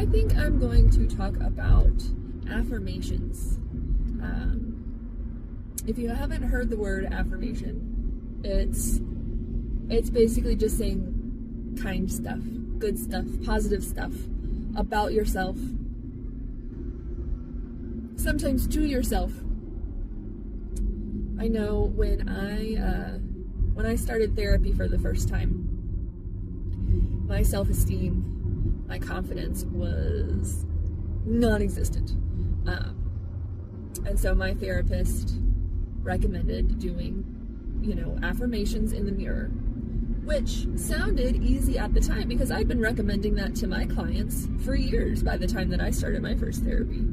I think I'm going to talk about affirmations. If you haven't heard the word affirmation, it's basically just saying kind stuff, good stuff, positive stuff about yourself. Sometimes to yourself. I know when I started therapy for the first time, my self-esteem, my confidence was non-existent. And so my therapist recommended doing, affirmations in the mirror, which sounded easy at the time because I'd been recommending that to my clients for years by the time that I started my first therapy.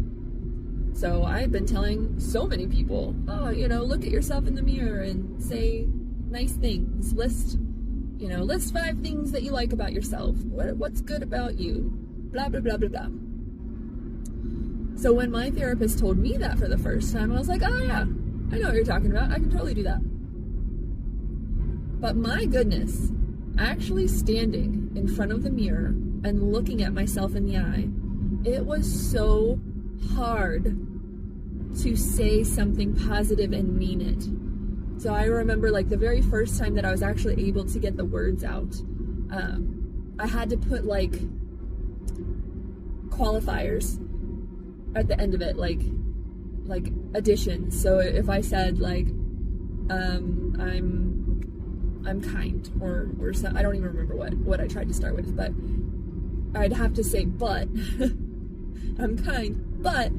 So I've been telling so many people, look at yourself in the mirror and say nice things. List 5 things that you like about yourself. What's good about you? Blah, blah, blah, blah, blah. So when my therapist told me that for the first time, I was like, oh yeah, I know what you're talking about. I can totally do that. But my goodness, actually standing in front of the mirror and looking at myself in the eye, it was so hard to say something positive and mean it. So I remember the very first time that I was actually able to get the words out, I had to put qualifiers at the end of it, like additions. So if I said I'm kind or so, I don't even remember what I tried to start with, but I'd have to say but I'm kind, but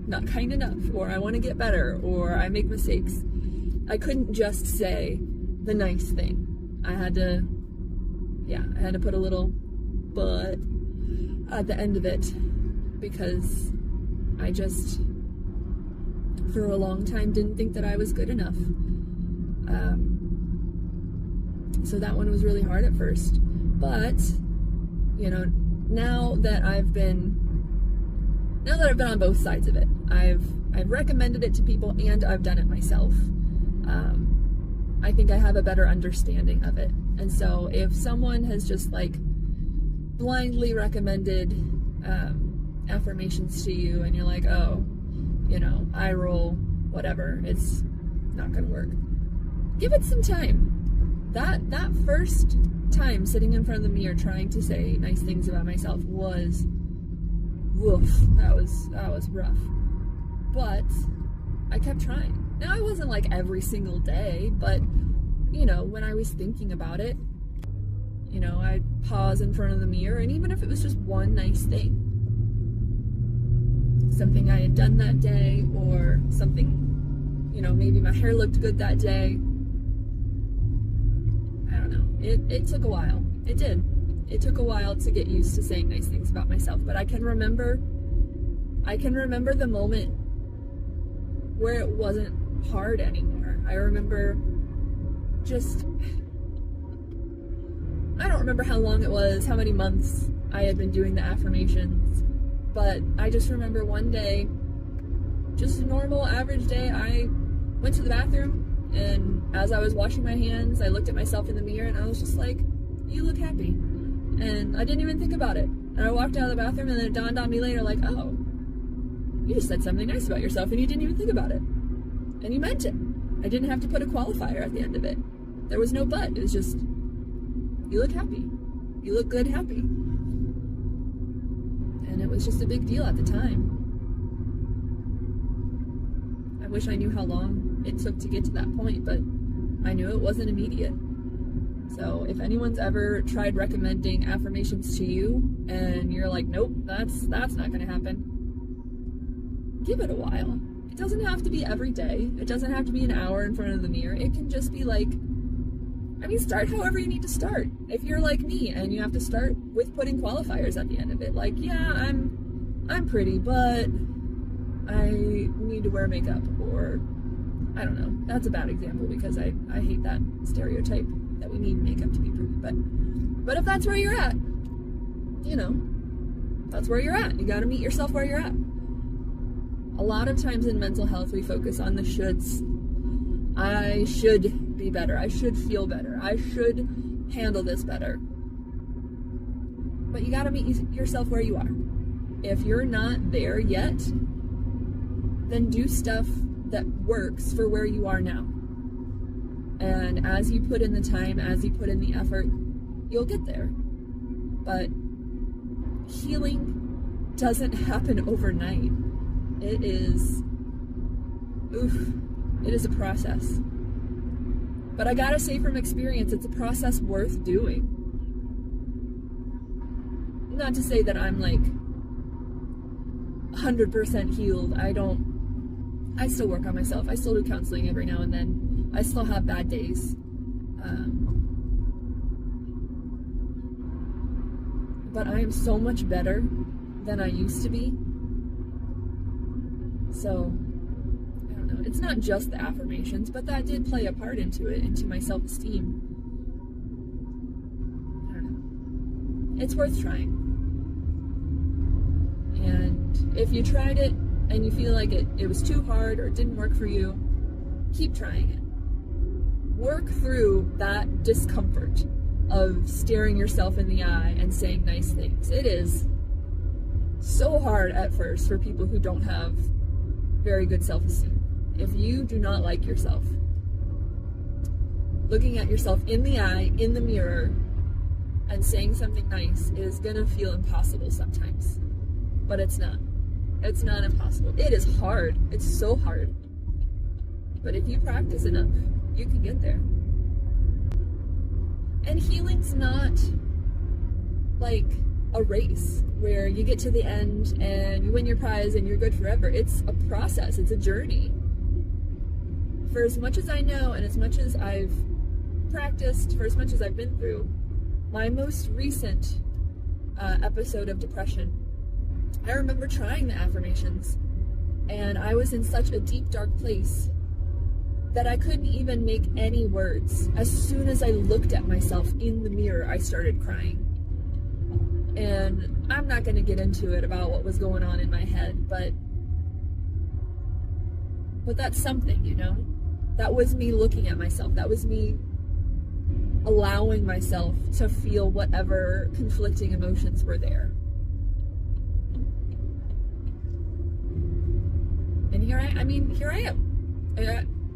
not kind enough, or I want to get better, or I make mistakes. I couldn't just say the nice thing. I had to put a little but at the end of it, because I just, for a long time, didn't think that I was good enough. So that one was really hard at first. But, now that I've been on both sides of it, I've recommended it to people and I've done it myself. I think I have a better understanding of it. And so if someone has just blindly recommended affirmations to you and you're like, oh, eye roll, whatever, it's not gonna work. Give it some time. That first time sitting in front of the mirror trying to say nice things about myself was woof. That was rough. But I kept trying. Now, it wasn't every single day, but when I was thinking about it, I'd pause in front of the mirror, and even if it was just one nice thing, something I had done that day, or something, maybe my hair looked good that day. I don't know. It took a while. It did. It took a while to get used to saying nice things about myself, but I can remember the moment where it wasn't hard anymore. I remember I don't remember how long it was, how many months I had been doing the affirmations, but I just remember one day, just a normal average day, I went to the bathroom, and as I was washing my hands, I looked at myself in the mirror and I was just like, you look happy. And I didn't even think about it. And I walked out of the bathroom, and then it dawned on me later, oh, you just said something nice about yourself and you didn't even think about it. And you meant it. I didn't have to put a qualifier at the end of it. There was no but. It was just, you look happy. You look good, happy. And it was just a big deal at the time. I wish I knew how long it took to get to that point, but I knew it wasn't immediate. So if anyone's ever tried recommending affirmations to you and you're like, nope, that's not gonna happen, give it a while. It doesn't have to be every day. It doesn't have to be an hour in front of the mirror. It can just be start however you need to start. If you're like me and you have to start with putting qualifiers at the end of it, yeah, I'm pretty, but I need to wear makeup, or I don't know. That's a bad example because I hate that stereotype that we need makeup to be pretty. But if that's where you're at, that's where you're at. You got to meet yourself where you're at. A lot of times in mental health, we focus on the shoulds. I should be better. I should feel better. I should handle this better. But you gotta meet yourself where you are. If you're not there yet, then do stuff that works for where you are now. And as you put in the time, as you put in the effort, you'll get there. But healing doesn't happen overnight. It is a process. But I gotta say from experience, it's a process worth doing. Not to say that I'm like 100% healed. I still work on myself. I still do counseling every now and then. I still have bad days. But I am so much better than I used to be. So, I don't know. It's not just the affirmations, but that did play a part into it, into my self-esteem. I don't know. It's worth trying. And if you tried it and you feel like it was too hard or it didn't work for you, keep trying it. Work through that discomfort of staring yourself in the eye and saying nice things. It is so hard at first for people who don't have very good self-esteem. If you do not like yourself, looking at yourself in the eye, in the mirror, and saying something nice is gonna feel impossible sometimes. But it's not. It's not impossible. It is hard. It's so hard. But if you practice enough, you can get there. And healing's not like a race where you get to the end and you win your prize and you're good forever. It's a process. It's a journey. For as much as I know and as much as I've practiced, for as much as I've been through, my most recent episode of depression, I remember trying the affirmations and I was in such a deep, dark place that I couldn't even make any words. As soon as I looked at myself in the mirror, I started crying. And I'm not going to get into it about what was going on in my head, but that's something, you know? That was me looking at myself. That was me allowing myself to feel whatever conflicting emotions were there. And here I am.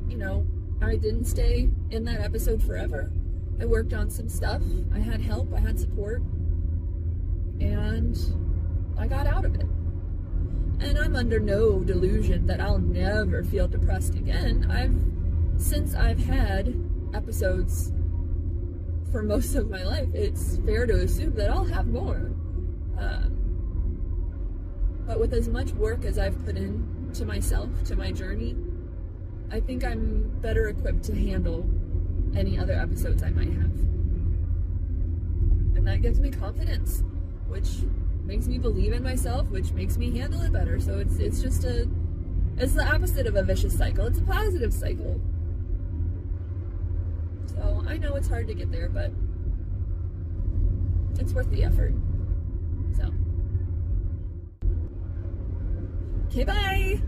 You know, I didn't stay in that episode forever. I worked on some stuff. I had help. I had support. And I got out of it. And I'm under no delusion that I'll never feel depressed again. Since I've had episodes for most of my life, it's fair to assume that I'll have more. But with as much work as I've put in to myself, to my journey, I think I'm better equipped to handle any other episodes I might have. And that gives me confidence, which makes me believe in myself, which makes me handle it better. So it's the opposite of a vicious cycle. It's a positive cycle. So I know it's hard to get there, but it's worth the effort. So, okay, bye!